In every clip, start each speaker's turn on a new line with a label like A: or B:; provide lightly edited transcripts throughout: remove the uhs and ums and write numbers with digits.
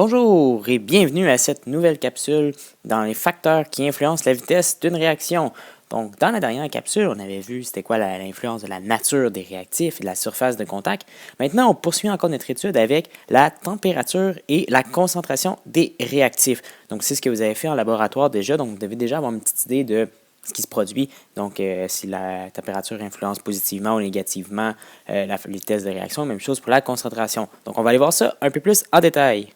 A: Bonjour et bienvenue à cette nouvelle capsule dans les facteurs qui influencent la vitesse d'une réaction. Donc, dans la dernière capsule, on avait vu c'était quoi l'influence de la nature des réactifs et de la surface de contact. Maintenant, on poursuit encore notre étude avec la température et la concentration des réactifs. Donc, c'est ce que vous avez fait en laboratoire déjà. Donc, vous devez déjà avoir une petite idée de ce qui se produit. Donc, si la température influence positivement ou négativement la vitesse de réaction, même chose pour la concentration. Donc, on va aller voir ça un peu plus en détail.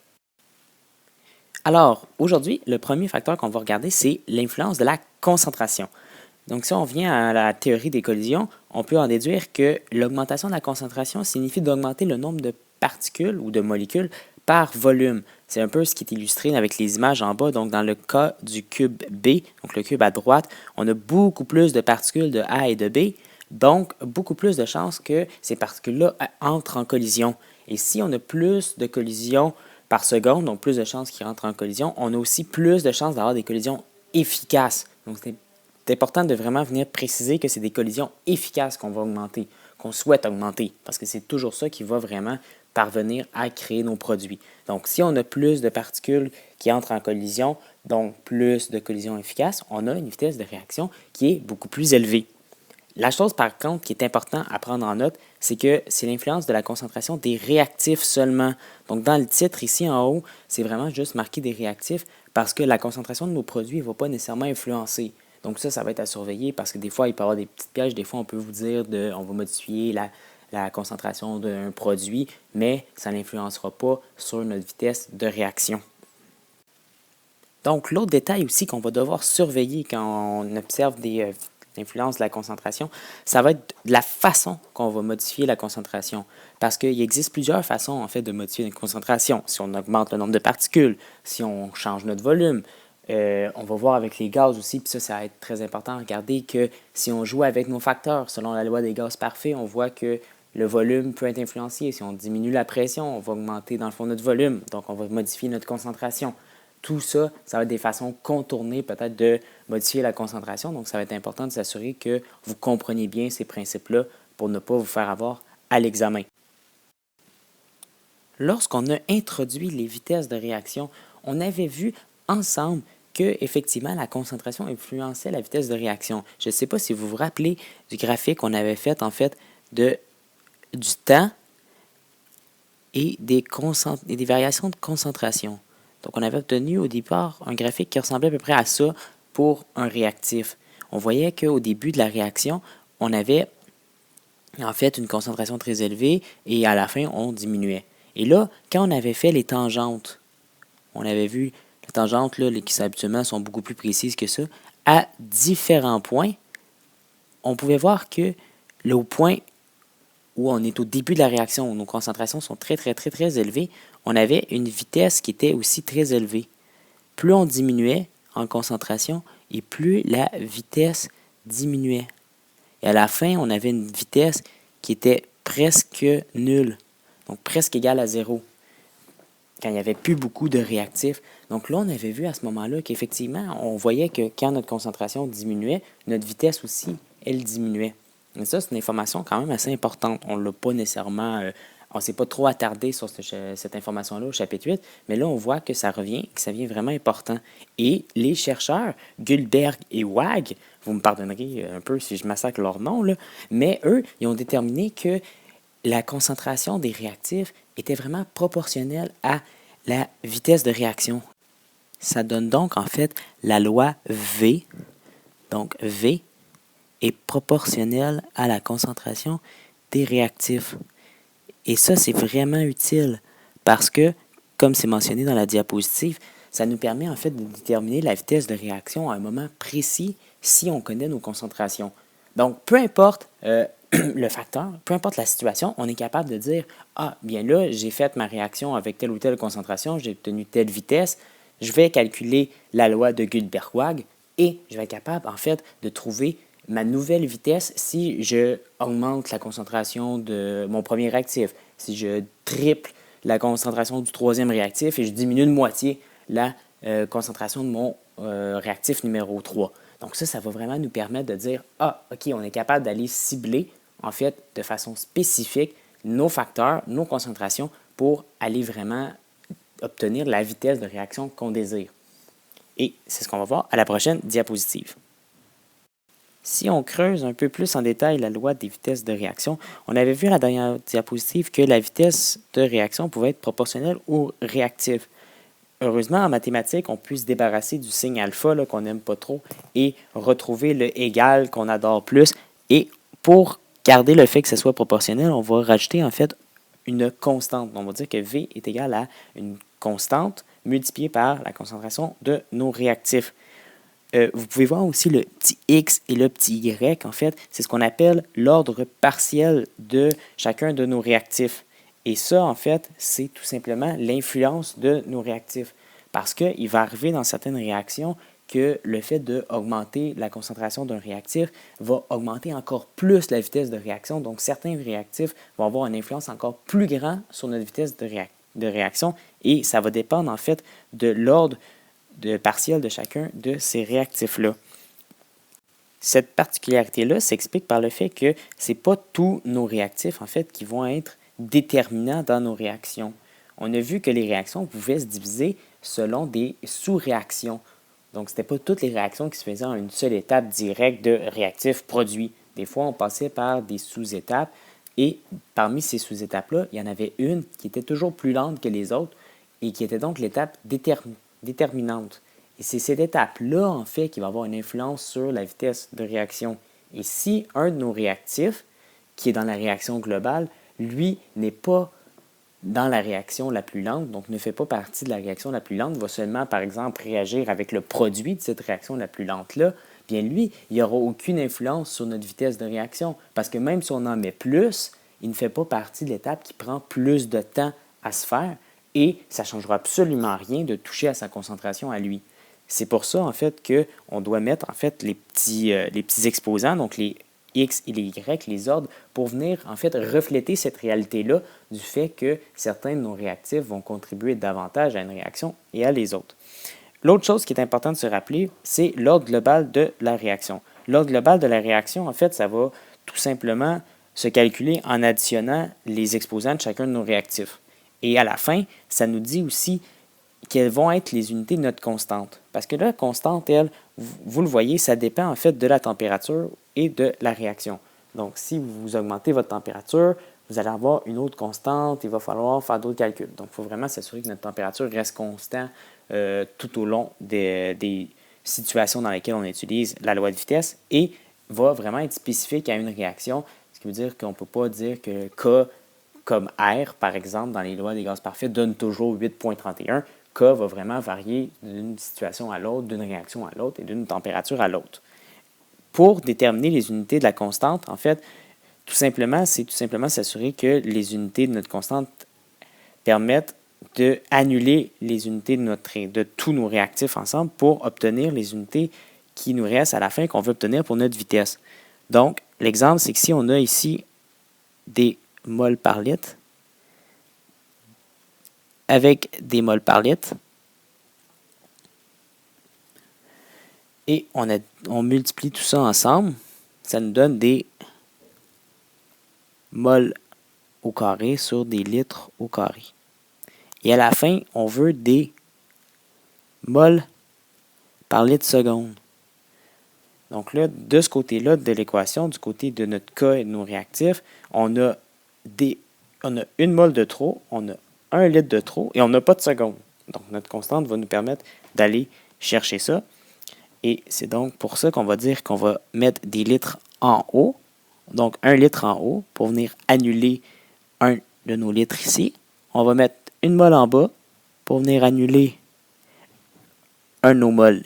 A: Alors, aujourd'hui, le premier facteur qu'on va regarder, c'est l'influence de la concentration. Donc, si on vient à la théorie des collisions, on peut en déduire que l'augmentation de la concentration signifie d'augmenter le nombre de particules ou de molécules par volume. C'est un peu ce qui est illustré avec les images en bas. Donc, dans le cas du cube B, donc le cube à droite, on a beaucoup plus de particules de A et de B, donc beaucoup plus de chances que ces particules-là entrent en collision. Et si on a plus de collisions par seconde, donc plus de chances qu'ils rentrent en collision, on a aussi plus de chances d'avoir des collisions efficaces. Donc, c'est important de vraiment venir préciser que c'est des collisions efficaces qu'on va augmenter, qu'on souhaite augmenter, parce que c'est toujours ça qui va vraiment parvenir à créer nos produits. Donc, si on a plus de particules qui entrent en collision, donc plus de collisions efficaces, on a une vitesse de réaction qui est beaucoup plus élevée. La chose, par contre, qui est importante à prendre en note, c'est que c'est l'influence de la concentration des réactifs seulement. Donc, dans le titre, ici en haut, c'est vraiment juste marqué des réactifs parce que la concentration de nos produits ne va pas nécessairement influencer. Donc, ça va être à surveiller parce que des fois, il peut y avoir des petites pièges. Des fois, on peut vous dire on va modifier la concentration d'un produit, mais ça n'influencera pas sur notre vitesse de réaction. Donc, l'autre détail aussi qu'on va devoir surveiller quand on observe l'influence de la concentration, ça va être la façon qu'on va modifier la concentration. Parce qu'il existe plusieurs façons, en fait, de modifier une concentration. Si on augmente le nombre de particules, si on change notre volume, on va voir avec les gaz aussi, puis ça va être très important. Regardez que si on joue avec nos facteurs, selon la loi des gaz parfaits, on voit que le volume peut être influencié. Si on diminue la pression, on va augmenter dans le fond notre volume, donc on va modifier notre concentration. Tout ça, ça va être des façons contournées peut-être de modifier la concentration. Donc, ça va être important de s'assurer que vous compreniez bien ces principes-là pour ne pas vous faire avoir à l'examen. Lorsqu'on a introduit les vitesses de réaction, on avait vu ensemble que effectivement la concentration influençait la vitesse de réaction. Je ne sais pas si vous vous rappelez du graphique qu'on avait fait en fait du temps et des variations de concentration. Donc, on avait obtenu au départ un graphique qui ressemblait à peu près à ça pour un réactif. On voyait qu'au début de la réaction, on avait en fait une concentration très élevée et à la fin, on diminuait. Et là, quand on avait fait les tangentes, on avait vu les tangentes là, qui habituellement sont beaucoup plus précises que ça, à différents points, on pouvait voir que au point où on est au début de la réaction, où nos concentrations sont très, très, très, très élevées, on avait une vitesse qui était aussi très élevée. Plus on diminuait en concentration et plus la vitesse diminuait. Et à la fin, on avait une vitesse qui était presque nulle, donc presque égale à zéro, quand il n'y avait plus beaucoup de réactifs. Donc là, on avait vu à ce moment-là qu'effectivement, on voyait que quand notre concentration diminuait, notre vitesse aussi, elle diminuait. Et ça, c'est une information quand même assez importante. On ne l'a pas nécessairement, on ne s'est pas trop attardé sur cette information-là au chapitre 8, mais là, on voit que ça revient, que ça devient vraiment important. Et les chercheurs, Guldberg et Wag, vous me pardonnerez un peu si je massacre leur nom, là, mais eux, ils ont déterminé que la concentration des réactifs était vraiment proportionnelle à la vitesse de réaction. Ça donne donc en fait la loi V. Donc V est proportionnelle à la concentration des réactifs. Et ça, c'est vraiment utile parce que, comme c'est mentionné dans la diapositive, ça nous permet en fait de déterminer la vitesse de réaction à un moment précis si on connaît nos concentrations. Donc, peu importe le facteur, peu importe la situation, on est capable de dire « Ah, bien là, j'ai fait ma réaction avec telle ou telle concentration, j'ai obtenu telle vitesse, je vais calculer la loi de Guldberg-Wag et je vais être capable, en fait, de trouver ma nouvelle vitesse si je augmente la concentration de mon premier réactif, si je triple la concentration du troisième réactif et je diminue de moitié la concentration de mon réactif numéro 3. Donc ça va vraiment nous permettre de dire « Ah, OK, on est capable d'aller cibler, en fait, de façon spécifique, nos facteurs, nos concentrations pour aller vraiment obtenir la vitesse de réaction qu'on désire. Et c'est ce qu'on va voir à la prochaine diapositive. Si on creuse un peu plus en détail la loi des vitesses de réaction, on avait vu à la dernière diapositive que la vitesse de réaction pouvait être proportionnelle ou réactive. Heureusement, en mathématiques, on peut se débarrasser du signe alpha qu'on n'aime pas trop et retrouver le égal qu'on adore plus. Et pour garder le fait que ce soit proportionnel, on va rajouter en fait une constante. On va dire que V est égal à une constante multipliée par la concentration de nos réactifs. Vous pouvez voir aussi le petit x et le petit y. En fait, c'est ce qu'on appelle l'ordre partiel de chacun de nos réactifs. Et ça, en fait, c'est tout simplement l'influence de nos réactifs. Parce qu'il va arriver dans certaines réactions que le fait d'augmenter la concentration d'un réactif va augmenter encore plus la vitesse de réaction. Donc, certains réactifs vont avoir une influence encore plus grande sur notre vitesse de réaction et ça va dépendre, en fait, de l'ordre partiel de chacun de ces réactifs-là. Cette particularité-là s'explique par le fait que ce n'est pas tous nos réactifs, en fait, qui vont être déterminants dans nos réactions. On a vu que les réactions pouvaient se diviser selon des sous-réactions. Donc, ce n'était pas toutes les réactions qui se faisaient en une seule étape directe de réactif produit. Des fois, on passait par des sous-étapes et parmi ces sous-étapes-là, il y en avait une qui était toujours plus lente que les autres et qui était donc l'étape déterminante. Et c'est cette étape-là, en fait, qui va avoir une influence sur la vitesse de réaction. Et si un de nos réactifs, qui est dans la réaction globale, lui, n'est pas dans la réaction la plus lente, donc ne fait pas partie de la réaction la plus lente, va seulement, par exemple, réagir avec le produit de cette réaction la plus lente-là, bien lui, il n'y aura aucune influence sur notre vitesse de réaction, parce que même si on en met plus, il ne fait pas partie de l'étape qui prend plus de temps à se faire, et ça ne changera absolument rien de toucher à sa concentration à lui. C'est pour ça, en fait, qu'on doit mettre, en fait, les petits exposants, donc les X et les Y, les ordres, pour venir, en fait, refléter cette réalité-là du fait que certains de nos réactifs vont contribuer davantage à une réaction et à les autres. L'autre chose qui est importante de se rappeler, c'est l'ordre global de la réaction. L'ordre global de la réaction, en fait, ça va tout simplement se calculer en additionnant les exposants de chacun de nos réactifs. Et à la fin, ça nous dit aussi quelles vont être les unités de notre constante. Parce que la constante, elle, vous le voyez, ça dépend en fait de la température et de la réaction. Donc, si vous augmentez votre température, vous allez avoir une autre constante, il va falloir faire d'autres calculs. Donc, il faut vraiment s'assurer que notre température reste constante tout au long des situations dans lesquelles on utilise la loi de vitesse et va vraiment être spécifique à une réaction, ce qui veut dire qu'on ne peut pas dire que K comme R, par exemple, dans les lois des gaz parfaits, donne toujours 8,31. K va vraiment varier d'une situation à l'autre, d'une réaction à l'autre et d'une température à l'autre. Pour déterminer les unités de la constante, en fait, c'est tout simplement s'assurer que les unités de notre constante permettent d'annuler les unités de tous nos réactifs ensemble pour obtenir les unités qui nous restent à la fin qu'on veut obtenir pour notre vitesse. Donc, l'exemple, c'est que si on a ici des moles par litre, avec des moles par litre, et on multiplie tout ça ensemble, ça nous donne des moles au carré sur des litres au carré. Et à la fin, on veut des moles par litre seconde. Donc là, de ce côté-là de l'équation, du côté de notre K et de nos réactifs, on a une mole de trop, on a 1 litre de trop et on n'a pas de seconde. Donc notre constante va nous permettre d'aller chercher ça. Et c'est donc pour ça qu'on va dire qu'on va mettre des litres en haut. Donc 1 litre en haut pour venir annuler un de nos litres ici. On va mettre une mole en bas pour venir annuler un de nos moles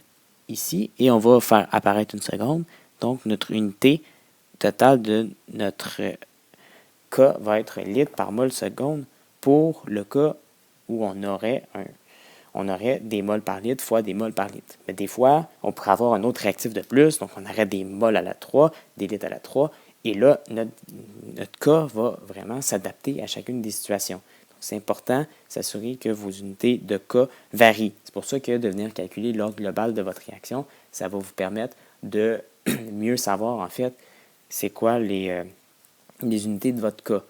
A: ici. Et on va faire apparaître une seconde. Donc notre unité totale de notre K va être litre par mole seconde pour le cas où on aurait des moles par litre fois des moles par litre. Mais des fois, on pourrait avoir un autre réactif de plus, donc on aurait des moles à la 3, des litres à la 3, et là, notre cas va vraiment s'adapter à chacune des situations. Donc, c'est important de s'assurer que vos unités de cas varient. C'est pour ça que de venir calculer l'ordre global de votre réaction, ça va vous permettre de mieux savoir, en fait, c'est quoi les unités de votre cas.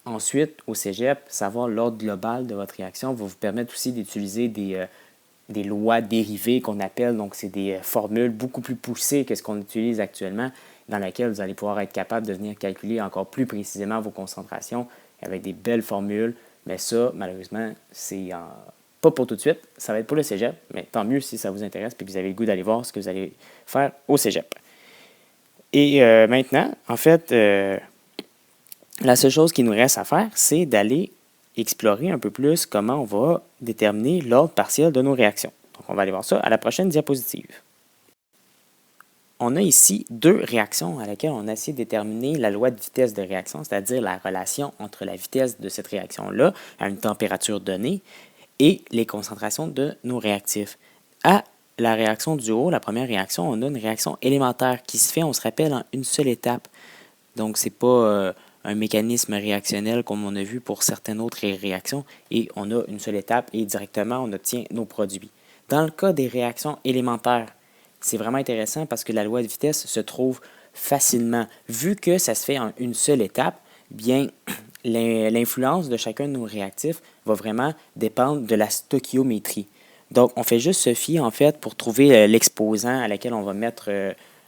A: Ensuite, au cégep, savoir l'ordre global de votre réaction va vous permettre aussi d'utiliser des lois dérivées qu'on appelle, donc c'est des formules beaucoup plus poussées que ce qu'on utilise actuellement, dans lesquelles vous allez pouvoir être capable de venir calculer encore plus précisément vos concentrations avec des belles formules. Mais ça, malheureusement, c'est pas pour tout de suite. Ça va être pour le cégep, mais tant mieux si ça vous intéresse et que vous avez le goût d'aller voir ce que vous allez faire au cégep. Et maintenant, en fait, la seule chose qui nous reste à faire, c'est d'aller explorer un peu plus comment on va déterminer l'ordre partiel de nos réactions. Donc, on va aller voir ça à la prochaine diapositive. On a ici deux réactions à laquelle on a essayé de déterminer la loi de vitesse de réaction, c'est-à-dire la relation entre la vitesse de cette réaction-là à une température donnée et les concentrations de nos réactifs. À la réaction du haut, la première réaction, on a une réaction élémentaire qui se fait, on se rappelle, en une seule étape. Donc, ce n'est pas un mécanisme réactionnel comme on a vu pour certaines autres réactions, et on a une seule étape et directement on obtient nos produits. Dans le cas des réactions élémentaires, c'est vraiment intéressant parce que la loi de vitesse se trouve facilement. Vu que ça se fait en une seule étape, bien, l'influence de chacun de nos réactifs va vraiment dépendre de la stoichiométrie. Donc, on fait juste se fier, en fait, pour trouver l'exposant à laquelle on va mettre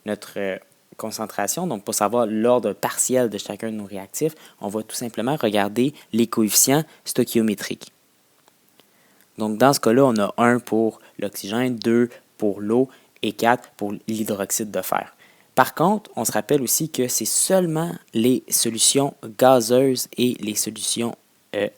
A: notre concentration. Donc, pour savoir l'ordre partiel de chacun de nos réactifs, on va tout simplement regarder les coefficients stoichiométriques. Donc, dans ce cas-là, on a 1 pour l'oxygène, 2 pour l'eau et 4 pour l'hydroxyde de fer. Par contre, on se rappelle aussi que c'est seulement les solutions gazeuses et les solutions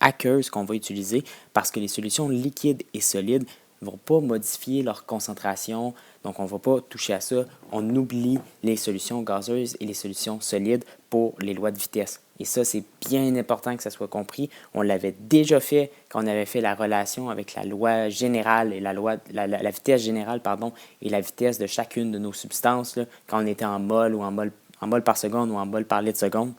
A: aqueuses qu'on va utiliser parce que les solutions liquides et solides ne vont pas modifier leur concentration. Donc, on ne va pas toucher à ça. On oublie les solutions gazeuses et les solutions solides pour les lois de vitesse. Et ça, c'est bien important que ça soit compris. On l'avait déjà fait quand on avait fait la relation avec la loi générale et la vitesse générale, pardon, et la vitesse de chacune de nos substances, là, quand on était en mol ou en mol par seconde ou en mol par litre seconde.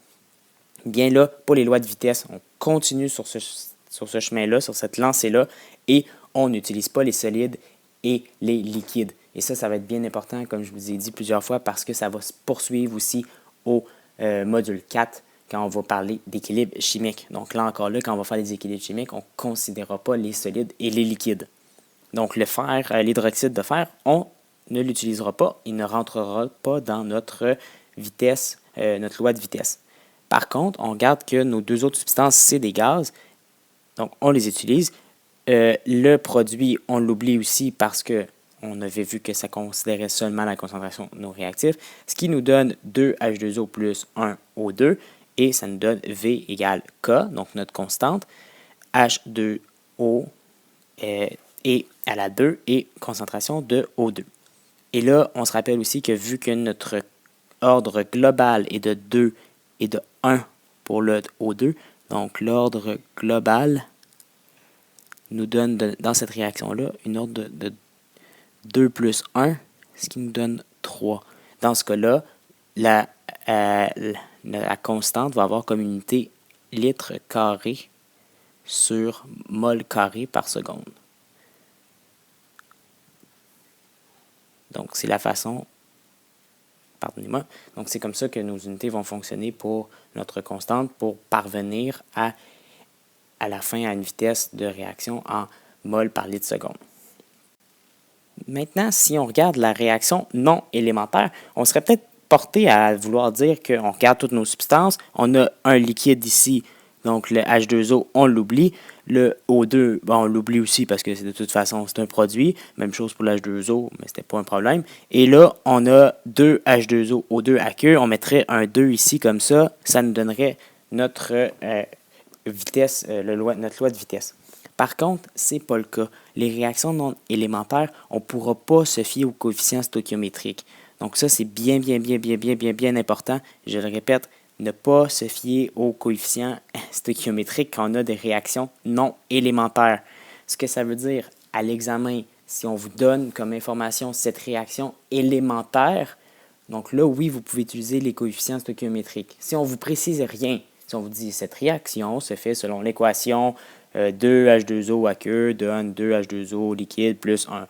A: Bien là, pour les lois de vitesse, on continue sur ce chemin-là, sur cette lancée-là, et on n'utilise pas les solides et les liquides. Et ça va être bien important, comme je vous ai dit plusieurs fois, parce que ça va se poursuivre aussi au module 4 quand on va parler d'équilibre chimique. Donc là encore, quand on va faire les équilibres chimiques, on ne considérera pas les solides et les liquides. Donc le fer, l'hydroxyde de fer, on ne l'utilisera pas, il ne rentrera pas dans notre vitesse, notre loi de vitesse. Par contre, on regarde que nos deux autres substances, c'est des gaz, donc on les utilise. Le produit, on l'oublie aussi parce qu'on avait vu que ça considérait seulement la concentration de nos réactifs, ce qui nous donne 2H2O plus 1O2, et ça nous donne V égale K, donc notre constante, H2O et à la 2 et concentration de O2. Et là, on se rappelle aussi que vu que notre ordre global est de 2 et de 1 pour le O2, donc l'ordre global nous donne dans cette réaction-là une ordre de 2 plus 1, ce qui nous donne 3. Dans ce cas-là, la constante va avoir comme unité litre carré sur mol carré par seconde. Donc, c'est la façon, pardonnez-moi, donc c'est comme ça que nos unités vont fonctionner pour notre constante pour parvenir à la fin à une vitesse de réaction en mol par litre seconde. Maintenant, si on regarde la réaction non élémentaire, on serait peut-être porté à vouloir dire qu'on regarde toutes nos substances, on a un liquide ici, donc le H2O, on l'oublie. Le O2, on l'oublie aussi parce que de toute façon, c'est un produit. Même chose pour le H2O, mais ce n'était pas un problème. Et là, on a 2 H2O, O2 aqueux. On mettrait un 2 ici comme ça. Ça nous donnerait notre vitesse, notre loi de vitesse. Par contre, ce n'est pas le cas. Les réactions non élémentaires, on ne pourra pas se fier aux coefficients stoichiométriques. Donc ça, c'est bien important. Je le répète, ne pas se fier aux coefficients stoichiométriques quand on a des réactions non élémentaires. Ce que ça veut dire à l'examen, si on vous donne comme information cette réaction élémentaire, donc là, oui, vous pouvez utiliser les coefficients stoichiométriques. Si on ne vous précise rien, si on vous dit cette réaction se fait selon l'équation 2H2O aqueux, 2H2O liquide plus 1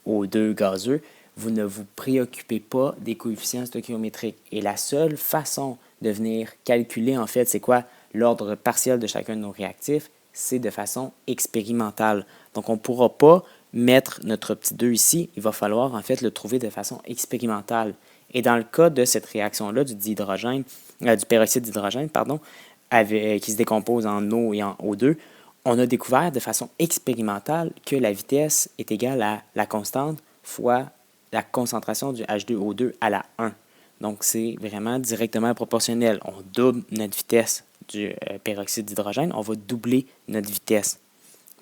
A: O2 gazeux, vous ne vous préoccupez pas des coefficients stoichiométriques. Et la seule façon de venir calculer, en fait, c'est quoi? l'ordre partiel de chacun de nos réactifs, c'est de façon expérimentale. Donc, on ne pourra pas mettre notre petit 2 ici, il va falloir en fait le trouver de façon expérimentale. Et dans le cas de cette réaction-là, du peroxyde d'hydrogène, qui se décompose en eau et en O2, on a découvert de façon expérimentale que la vitesse est égale à la constante fois la concentration du H2O2 à la 1. Donc, c'est vraiment directement proportionnel. On double notre vitesse du peroxyde d'hydrogène, on va doubler notre vitesse.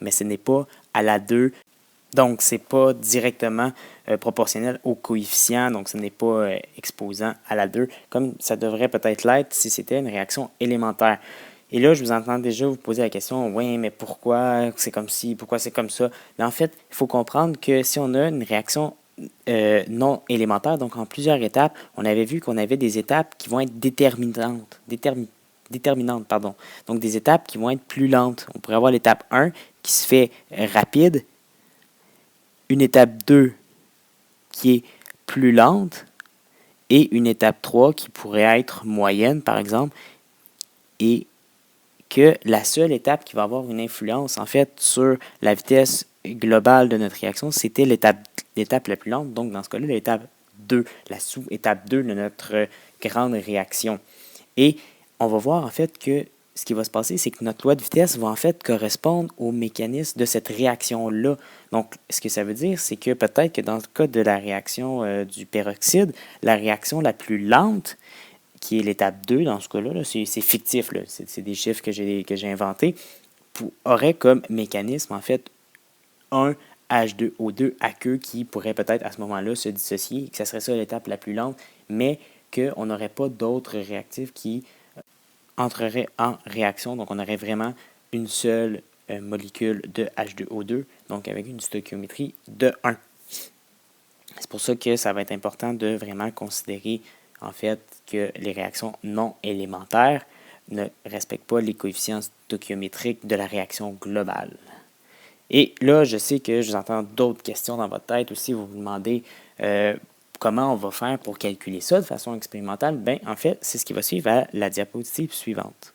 A: Mais ce n'est pas à la 2. Donc, ce n'est pas directement proportionnel au coefficient, donc ce n'est pas exposant à la 2, comme ça devrait peut-être l'être si c'était une réaction élémentaire. Et là, je vous entends déjà vous poser la question, oui, mais pourquoi c'est comme ci, pourquoi c'est comme ça? Mais en fait, il faut comprendre que si on a une réaction non élémentaire, donc en plusieurs étapes, on avait vu qu'on avait des étapes qui vont être déterminantes. Donc des étapes qui vont être plus lentes. On pourrait avoir l'étape 1 qui se fait rapide, une étape 2 qui est plus lente et une étape 3 qui pourrait être moyenne, par exemple, et que la seule étape qui va avoir une influence, en fait, sur la vitesse globale de notre réaction, c'était l'étape la plus lente. Donc, dans ce cas-là, l'étape 2, la sous-étape 2 de notre grande réaction. Et on va voir, en fait, que ce qui va se passer, c'est que notre loi de vitesse va, en fait, correspondre au mécanisme de cette réaction-là. Donc, ce que ça veut dire, c'est que peut-être que dans le cas de la réaction du peroxyde, la réaction la plus lente, qui est l'étape 2 dans ce cas-là, c'est fictif, c'est des chiffres que j'ai inventés, aurait comme mécanisme, en fait, un H2O2 aqueux qui pourrait peut-être à ce moment-là se dissocier, que ça serait ça l'étape la plus lente, mais qu'on n'aurait pas d'autres réactifs qui entreraient en réaction. Donc, on aurait vraiment une seule molécule de H2O2, donc avec une stoichiométrie de 1. C'est pour ça que ça va être important de vraiment considérer en fait que les réactions non élémentaires ne respectent pas les coefficients stoichiométriques de la réaction globale. Et là, je sais que je vous entends d'autres questions dans votre tête aussi. Vous vous demandez comment on va faire pour calculer ça de façon expérimentale. Bien, en fait, c'est ce qui va suivre à la diapositive suivante.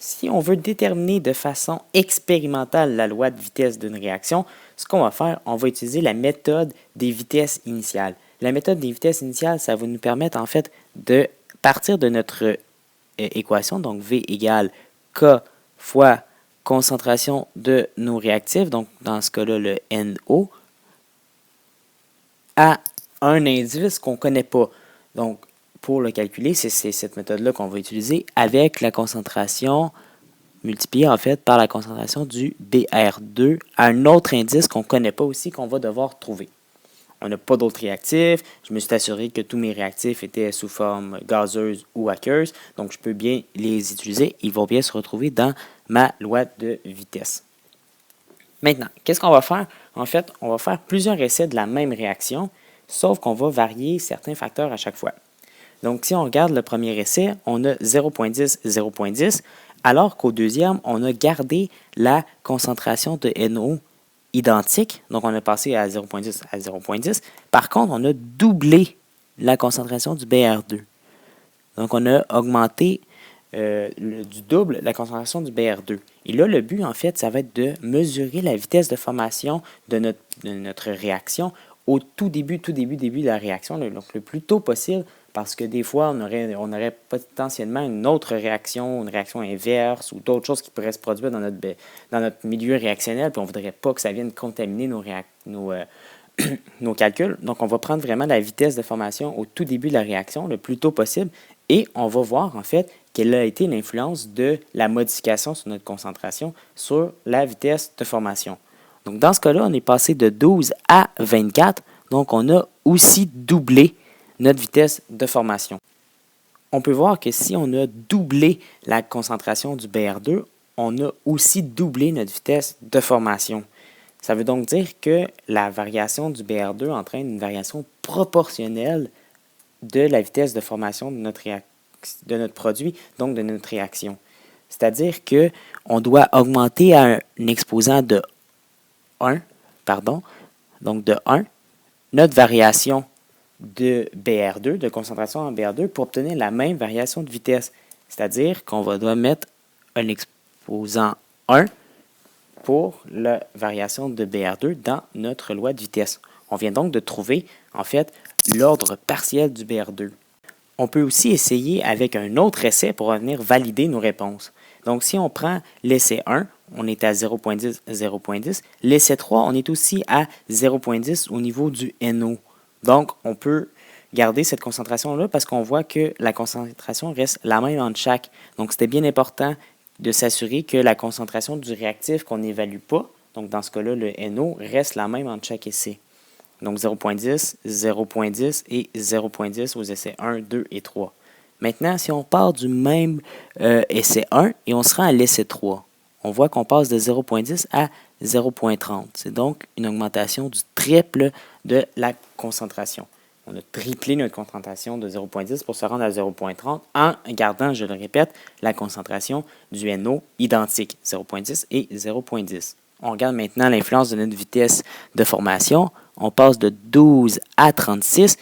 A: Si on veut déterminer de façon expérimentale la loi de vitesse d'une réaction, ce qu'on va faire, on va utiliser la méthode des vitesses initiales. La méthode des vitesses initiales, ça va nous permettre en fait de partir de notre équation, donc V égale K fois concentration de nos réactifs, donc dans ce cas-là le NO, à un indice qu'on ne connaît pas. Donc, pour le calculer, c'est cette méthode-là qu'on va utiliser avec la concentration multipliée en fait par la concentration du BR2 à un autre indice qu'on ne connaît pas aussi, qu'on va devoir trouver. On n'a pas d'autres réactifs. Je me suis assuré que tous mes réactifs étaient sous forme gazeuse ou aqueuse, donc je peux bien les utiliser. Ils vont bien se retrouver dans ma loi de vitesse. Maintenant, qu'est-ce qu'on va faire? En fait, on va faire plusieurs essais de la même réaction, sauf qu'on va varier certains facteurs à chaque fois. Donc, si on regarde le premier essai, on a 0.10, 0.10, alors qu'au deuxième, on a gardé la concentration de NO identique. Donc, on a passé à 0.10 à 0.10. Par contre, on a doublé la concentration du BR2. Donc, on a augmenté du double la concentration du BR2. Et là, le but, en fait, ça va être de mesurer la vitesse de formation de notre réaction au tout début de la réaction, donc le plus tôt possible, parce que des fois, on aurait potentiellement une autre réaction, une réaction inverse ou d'autres choses qui pourraient se produire dans notre milieu réactionnel, puis on ne voudrait pas que ça vienne contaminer nos calculs. Donc, on va prendre vraiment la vitesse de formation au tout début de la réaction, le plus tôt possible, et on va voir, en fait, quelle a été l'influence de la modification sur notre concentration sur la vitesse de formation. Donc, dans ce cas-là, on est passé de 12 à 24. Donc, on a aussi doublé notre vitesse de formation. On peut voir que si on a doublé la concentration du BR2, on a aussi doublé notre vitesse de formation. Ça veut donc dire que la variation du BR2 entraîne une variation proportionnelle de la vitesse de formation de notre produit, donc de notre réaction. C'est-à-dire qu'on doit augmenter à un exposant de 1, donc de 1, notre variation de BR2, de concentration en BR2, pour obtenir la même variation de vitesse. C'est-à-dire qu'on va devoir mettre un exposant 1 pour la variation de BR2 dans notre loi de vitesse. On vient donc de trouver, en fait, l'ordre partiel du BR2. On peut aussi essayer avec un autre essai pour venir valider nos réponses. Donc, si on prend l'essai 1, on est à 0.10, 0.10. L'essai 3, on est aussi à 0.10 au niveau du NO. Donc, on peut garder cette concentration-là parce qu'on voit que la concentration reste la même entre chaque. Donc, c'était bien important de s'assurer que la concentration du réactif qu'on n'évalue pas, donc dans ce cas-là, le NO, reste la même entre chaque essai. Donc 0.10, 0.10 et 0.10 aux essais 1, 2 et 3. Maintenant, si on part du même essai 1 et on se rend à l'essai 3, on voit qu'on passe de 0.10 à 0.30. C'est donc une augmentation du triple de la concentration. On a triplé notre concentration de 0.10 pour se rendre à 0.30 en gardant, je le répète, la concentration du NO identique, 0.10 et 0.10. On regarde maintenant l'influence de notre vitesse de formation. On passe de 12 à 36.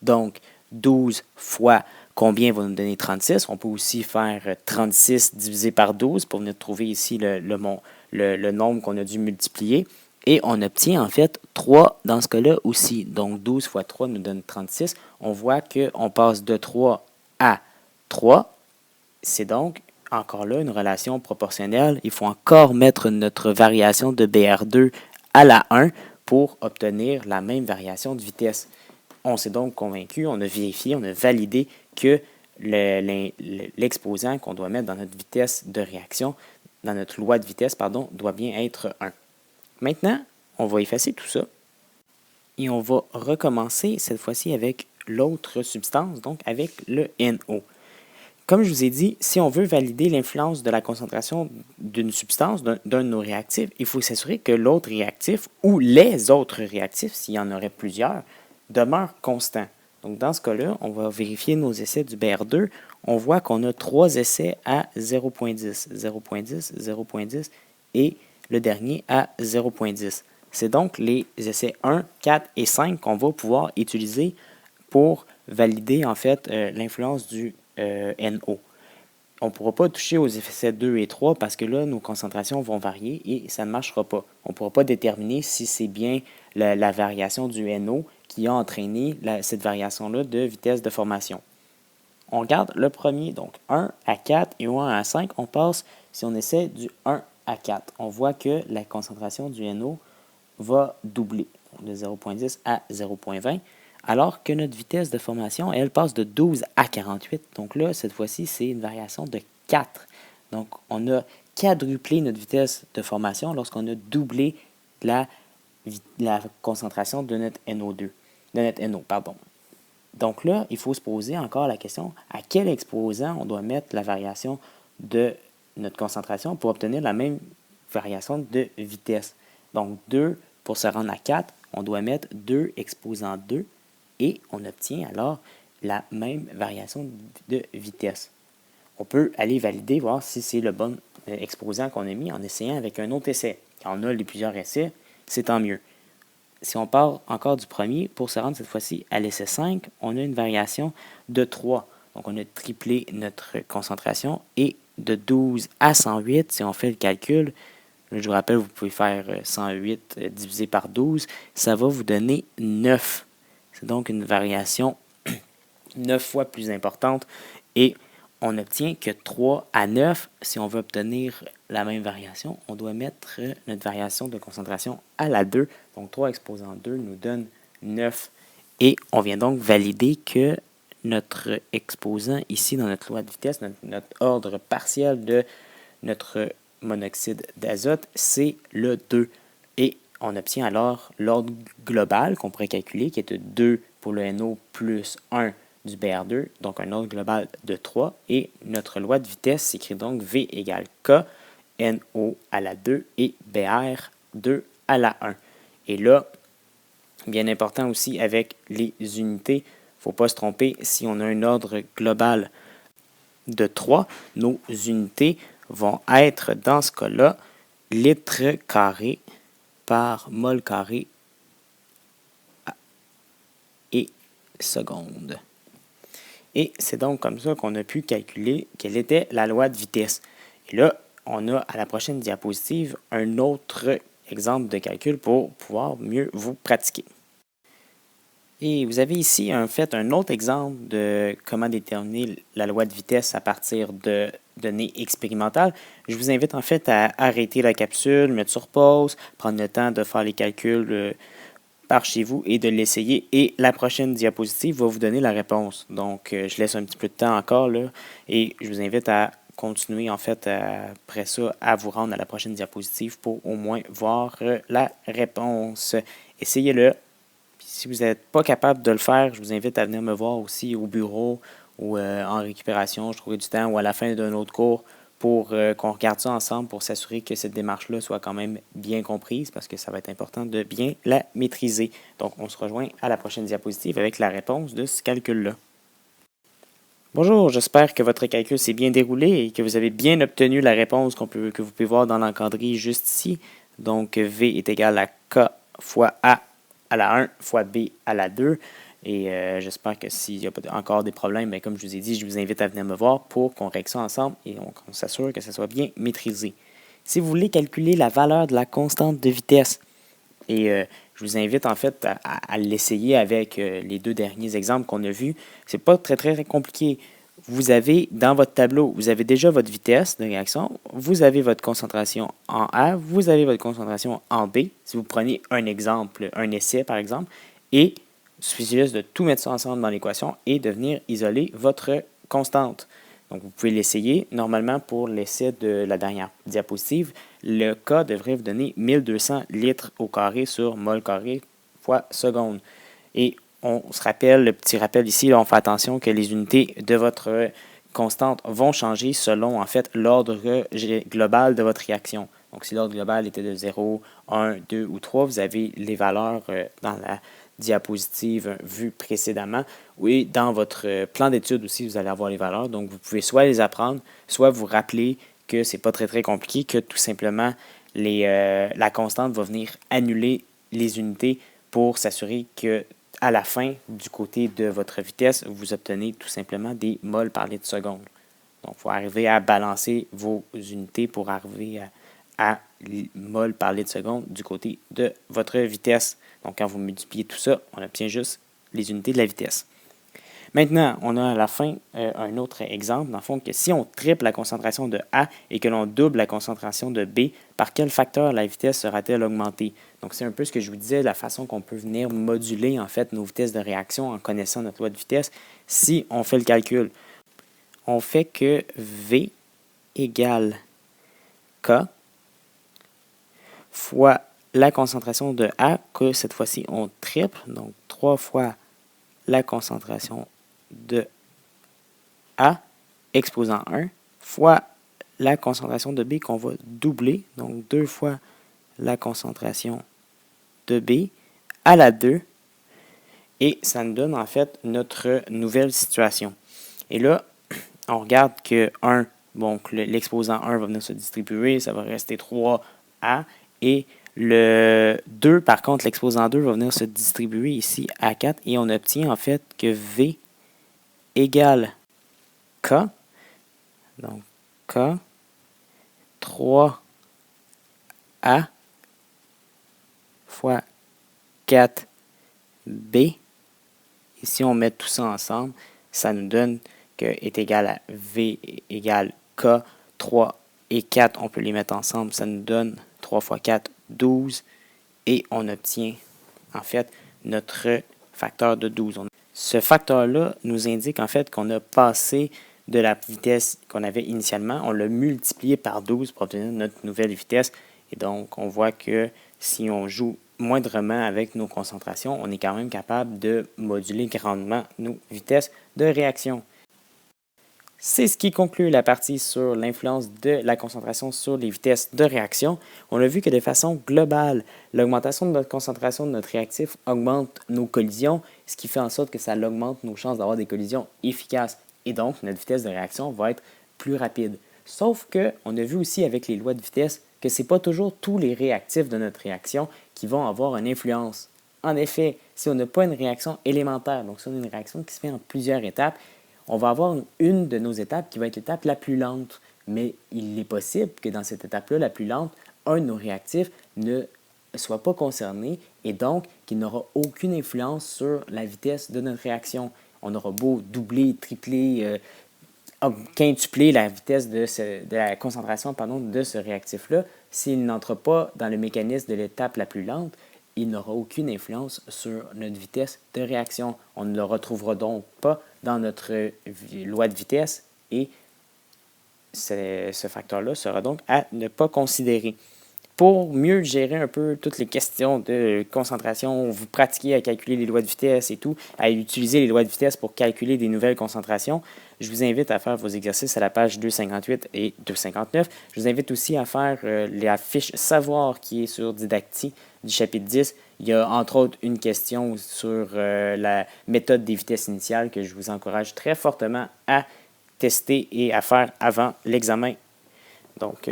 A: Donc, 12 fois combien va nous donner 36? On peut aussi faire 36 divisé par 12 pour venir trouver ici le nombre qu'on a dû multiplier. Et on obtient en fait 3 dans ce cas-là aussi. Donc, 12 fois 3 nous donne 36. On voit qu'on passe de 3 à 3. C'est donc encore là une relation proportionnelle. Il faut encore mettre notre variation de BR2 à la 1 pour obtenir la même variation de vitesse. On s'est donc convaincu, on a vérifié, on a validé que l'exposant qu'on doit mettre dans notre vitesse de réaction, dans notre loi de vitesse, pardon, doit bien être 1. Maintenant, on va effacer tout ça et on va recommencer cette fois-ci avec l'autre substance, donc avec le NO. Comme je vous ai dit, si on veut valider l'influence de la concentration d'une substance, d'un de nos réactifs, il faut s'assurer que l'autre réactif ou les autres réactifs, s'il y en aurait plusieurs, demeurent constants. Donc, dans ce cas-là, on va vérifier nos essais du BR2. On voit qu'on a 3 essais à 0.10, 0.10, 0.10 et le dernier à 0.10. C'est donc les essais 1, 4 et 5 qu'on va pouvoir utiliser pour valider en fait l'influence du NO. On ne pourra pas toucher aux essais 2 et 3 parce que là, nos concentrations vont varier et ça ne marchera pas. On ne pourra pas déterminer si c'est bien la variation du NO qui a entraîné cette variation-là de vitesse de formation. On regarde le premier, donc 1 à 4 et 1 à 5. On passe, si on essaie du 1 à 4, on voit que la concentration du NO va doubler, de 0.10 à 0.20. Alors que notre vitesse de formation, elle passe de 12 à 48. Donc là, cette fois-ci, c'est une variation de 4. Donc, on a quadruplé notre vitesse de formation lorsqu'on a doublé la concentration de notre NO2, de notre NO, pardon. Donc là, il faut se poser encore la question, à quel exposant on doit mettre la variation de notre concentration pour obtenir la même variation de vitesse. Donc 2, pour se rendre à 4, on doit mettre 2 exposant 2 et on obtient alors la même variation de vitesse. On peut aller valider, voir si c'est le bon exposant qu'on a mis en essayant avec un autre essai. Quand on a les plusieurs essais, c'est tant mieux. Si on part encore du premier, pour se rendre cette fois-ci à l'essai 5, on a une variation de 3. Donc, on a triplé notre concentration et de 12 à 108, si on fait le calcul, je vous rappelle, vous pouvez faire 108 divisé par 12, ça va vous donner 9. C'est donc une variation 9 fois plus importante et on n'obtient que 3 à 9. Si on veut obtenir la même variation, on doit mettre notre variation de concentration à la 2. Donc 3 exposant 2 nous donne 9. Et on vient donc valider que notre exposant ici dans notre loi de vitesse, notre ordre partiel de notre monoxyde d'azote, c'est le 2. Et on obtient alors l'ordre global qu'on pourrait calculer, qui est de 2 pour le NO plus 1 du BR2, donc un ordre global de 3. Et notre loi de vitesse s'écrit donc V égale K, NO à la 2 et BR2 à la 1. Et là, bien important aussi avec les unités, il ne faut pas se tromper, si on a un ordre global de 3, nos unités vont être dans ce cas-là litres carrés par mol carré et seconde. Et c'est donc comme ça qu'on a pu calculer quelle était la loi de vitesse. Et là, on a à la prochaine diapositive un autre exemple de calcul pour pouvoir mieux vous pratiquer. Et vous avez ici en fait un autre exemple de comment déterminer la loi de vitesse à partir de données expérimentales. Je vous invite en fait à arrêter la capsule, mettre sur pause, prendre le temps de faire les calculs par chez vous et de l'essayer. Et la prochaine diapositive va vous donner la réponse. Donc, je laisse un petit peu de temps encore là et je vous invite à continuer en fait après ça à vous rendre à la prochaine diapositive pour au moins voir la réponse. Essayez-le. Si vous n'êtes pas capable de le faire, je vous invite à venir me voir aussi au bureau ou en récupération, je trouverai du temps, ou à la fin d'un autre cours pour qu'on regarde ça ensemble pour s'assurer que cette démarche-là soit quand même bien comprise parce que ça va être important de bien la maîtriser. Donc, on se rejoint à la prochaine diapositive avec la réponse de ce calcul-là. Bonjour, j'espère que votre calcul s'est bien déroulé et que vous avez bien obtenu la réponse que vous pouvez voir dans l'encadré juste ici. Donc, V est égal à K fois A à la 1 fois B à la 2. Et j'espère que s'il y a encore des problèmes, bien, comme je vous ai dit, je vous invite à venir me voir pour qu'on règle ça ensemble et qu'on s'assure que ça soit bien maîtrisé. Si vous voulez calculer la valeur de la constante de vitesse, et je vous invite en fait à l'essayer avec les deux derniers exemples qu'on a vus. C'est pas très compliqué. Vous avez dans votre tableau, vous avez déjà votre vitesse de réaction, vous avez votre concentration en A, vous avez votre concentration en B. Si vous prenez un exemple, un essai par exemple, et il suffit juste de tout mettre ça ensemble dans l'équation et de venir isoler votre constante. Donc, vous pouvez l'essayer. Normalement, pour l'essai de la dernière diapositive, le K devrait vous donner 1200 litres au carré sur mol carré fois seconde. Et on se rappelle, le petit rappel ici, là, on fait attention que les unités de votre constante vont changer selon, en fait, l'ordre global de votre réaction. Donc, si l'ordre global était de 0, 1, 2 ou 3, vous avez les valeurs dans la diapositive vue précédemment. Oui, dans votre plan d'études aussi, vous allez avoir les valeurs. Donc, vous pouvez soit les apprendre, soit vous rappeler que c'est pas très compliqué, que tout simplement la constante va venir annuler les unités pour s'assurer que à la fin, du côté de votre vitesse, vous obtenez tout simplement des moles par litre seconde. Donc, il faut arriver à balancer vos unités pour arriver à mol par litre seconde du côté de votre vitesse. Donc, quand vous multipliez tout ça, on obtient juste les unités de la vitesse. Maintenant, on a à la fin un autre exemple, dans le fond, que si on triple la concentration de A et que l'on double la concentration de B, par quel facteur la vitesse sera-t-elle augmentée? Donc, c'est un peu ce que je vous disais, la façon qu'on peut venir moduler, en fait, nos vitesses de réaction en connaissant notre loi de vitesse. Si on fait le calcul, on fait que V égale K fois la concentration de A, que cette fois-ci, on triple, donc 3 fois la concentration de A exposant 1 fois la concentration de B qu'on va doubler, donc 2 fois la concentration de B à la 2, et ça nous donne en fait notre nouvelle situation. Et là, on regarde que 1, donc l'exposant 1 va venir se distribuer, ça va rester 3A, et le 2, par contre, l'exposant 2 va venir se distribuer ici à 4, et on obtient en fait que V égale K, donc K, 3A fois 4B. Et si on met tout ça ensemble, ça nous donne que est égal à V égale K, 3 et 4, on peut les mettre ensemble, ça nous donne 3 fois 4, 12, et on obtient en fait notre facteur de 12. Ce facteur-là nous indique en fait qu'on a passé de la vitesse qu'on avait initialement, on l'a multiplié par 12 pour obtenir notre nouvelle vitesse. Et donc, on voit que si on joue moindrement avec nos concentrations, on est quand même capable de moduler grandement nos vitesses de réaction. C'est ce qui conclut la partie sur l'influence de la concentration sur les vitesses de réaction. On a vu que de façon globale, l'augmentation de notre concentration de notre réactif augmente nos collisions, ce qui fait en sorte que ça augmente nos chances d'avoir des collisions efficaces. Et donc, notre vitesse de réaction va être plus rapide. Sauf qu'on a vu aussi avec les lois de vitesse que ce n'est pas toujours tous les réactifs de notre réaction qui vont avoir une influence. En effet, si on n'a pas une réaction élémentaire, donc si on a une réaction qui se fait en plusieurs étapes, on va avoir une de nos étapes qui va être l'étape la plus lente. mais il est possible que dans cette étape-là, la plus lente, un de nos réactifs ne soit pas concerné et donc qu'il n'aura aucune influence sur la vitesse de notre réaction. On aura beau doubler, tripler, quintupler la vitesse de la concentration de ce réactif-là, s'il n'entre pas dans le mécanisme de l'étape la plus lente, il n'aura aucune influence sur notre vitesse de réaction. On ne le retrouvera donc pas dans notre loi de vitesse et ce facteur-là sera donc à ne pas considérer. Pour mieux gérer un peu toutes les questions de concentration, vous pratiquez à calculer les lois de vitesse et tout, à utiliser les lois de vitesse pour calculer des nouvelles concentrations, je vous invite à faire vos exercices à la page 258 et 259. Je vous invite aussi à faire la fiche savoir qui est sur Didacti du chapitre 10. Il y a entre autres une question sur la méthode des vitesses initiales que je vous encourage très fortement à tester et à faire avant l'examen. Donc,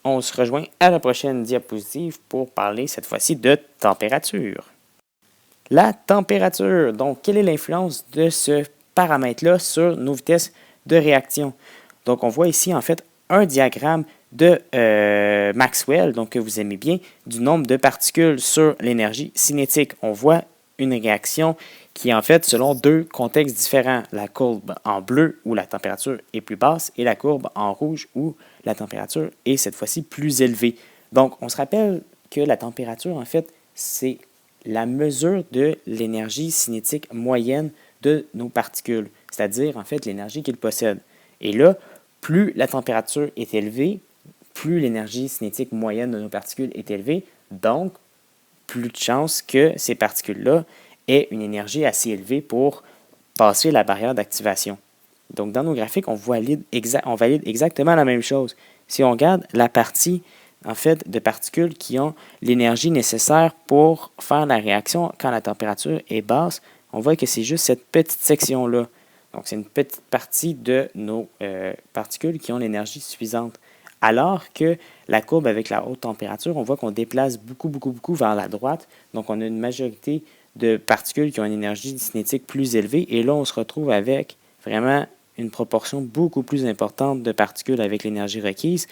A: on se rejoint à la prochaine diapositive pour parler cette fois-ci de température. La température, donc quelle est l'influence de ce paramètre-là sur nos vitesses de réaction? Donc on voit ici en fait un diagramme de Maxwell, donc que vous aimez bien, du nombre de particules sur l'énergie cinétique. On voit une réaction qui est en fait selon deux contextes différents. La courbe en bleu où la température est plus basse et la courbe en rouge où la température est cette fois-ci plus élevée. Donc on se rappelle que la température en fait c'est la mesure de l'énergie cinétique moyenne de nos particules, c'est-à-dire en fait l'énergie qu'ils possèdent. Et là, plus la température est élevée, plus l'énergie cinétique moyenne de nos particules est élevée, donc plus de chances que ces particules-là aient une énergie assez élevée pour passer la barrière d'activation. Donc dans nos graphiques, on valide exactement la même chose. Si on regarde la partie en fait de particules qui ont l'énergie nécessaire pour faire la réaction quand la température est basse, on voit que c'est juste cette petite section-là. Donc, c'est une petite partie de nos particules qui ont l'énergie suffisante. Alors que la courbe avec la haute température, on voit qu'on déplace beaucoup vers la droite. Donc, on a une majorité de particules qui ont une énergie cinétique plus élevée. Et là, on se retrouve avec vraiment une proportion beaucoup plus importante de particules avec l'énergie requise.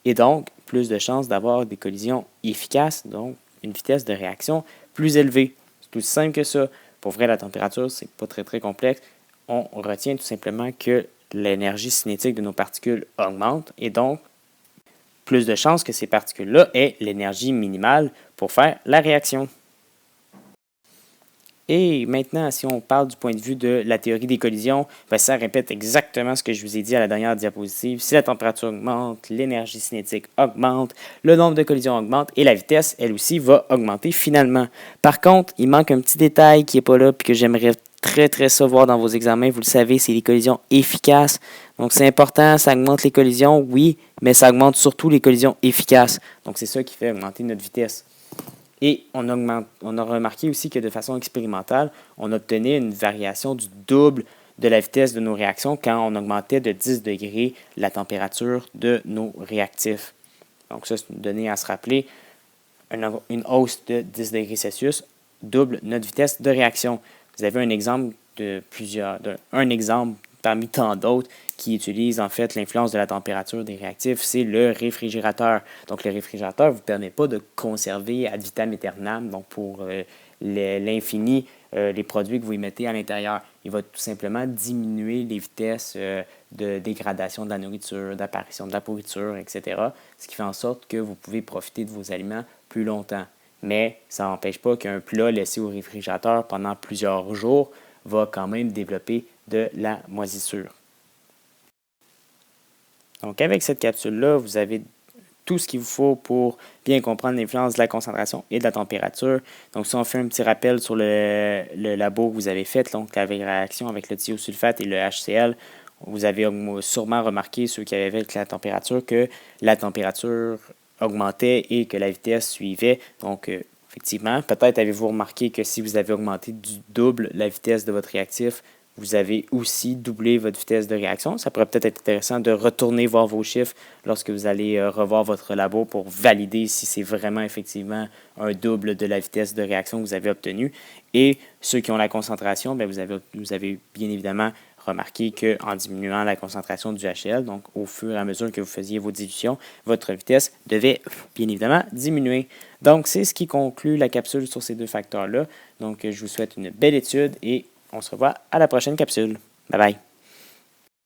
A: Et donc, plus de chances d'avoir des collisions efficaces, donc une vitesse de réaction plus élevée. C'est aussi simple que ça. Pour vrai, la température, c'est pas très complexe. On retient tout simplement que l'énergie cinétique de nos particules augmente et donc plus de chances que ces particules-là aient l'énergie minimale pour faire la réaction. Et maintenant, si on parle du point de vue de la théorie des collisions, ça répète exactement ce que je vous ai dit à la dernière diapositive. Si la température augmente, l'énergie cinétique augmente, le nombre de collisions augmente et la vitesse, elle aussi, va augmenter finalement. Par contre, il manque un petit détail qui n'est pas là et que j'aimerais très savoir dans vos examens. Vous le savez, c'est les collisions efficaces. Donc, c'est important, ça augmente les collisions, oui, mais ça augmente surtout les collisions efficaces. Donc, c'est ça qui fait augmenter notre vitesse. Et on a remarqué aussi que de façon expérimentale, on obtenait une variation du double de la vitesse de nos réactions quand on augmentait de 10 degrés la température de nos réactifs. Donc ça, c'est une donnée à se rappeler. Une hausse de 10 degrés Celsius double notre vitesse de réaction. Vous avez un exemple un exemple parmi tant d'autres qui utilisent en fait l'influence de la température des réactifs, c'est le réfrigérateur. Donc le réfrigérateur ne vous permet pas de conserver ad vitam aeternam, donc pour l'infini, les produits que vous y mettez à l'intérieur. Il va tout simplement diminuer les vitesses de dégradation de la nourriture, d'apparition de la pourriture, etc. Ce qui fait en sorte que vous pouvez profiter de vos aliments plus longtemps. Mais ça n'empêche pas qu'un plat laissé au réfrigérateur pendant plusieurs jours va quand même développer de la moisissure. Donc, avec cette capsule-là, vous avez tout ce qu'il vous faut pour bien comprendre l'influence de la concentration et de la température. Donc, si on fait un petit rappel sur le labo que vous avez fait, donc la réaction avec le thiosulfate et le HCl, vous avez sûrement remarqué, ceux qui avaient avec la température, que la température augmentait et que la vitesse suivait. Donc, effectivement, peut-être avez-vous remarqué que si vous avez augmenté du double la vitesse de votre réactif, vous avez aussi doublé votre vitesse de réaction. Ça pourrait peut-être être intéressant de retourner voir vos chiffres lorsque vous allez revoir votre labo pour valider si c'est vraiment effectivement un double de la vitesse de réaction que vous avez obtenue. Et ceux qui ont la concentration, bien, vous avez bien évidemment remarqué qu'en diminuant la concentration du HCl, donc au fur et à mesure que vous faisiez vos dilutions, votre vitesse devait bien évidemment diminuer. Donc, c'est ce qui conclut la capsule sur ces deux facteurs-là. Donc, je vous souhaite une belle étude et on se revoit à la prochaine capsule. Bye bye!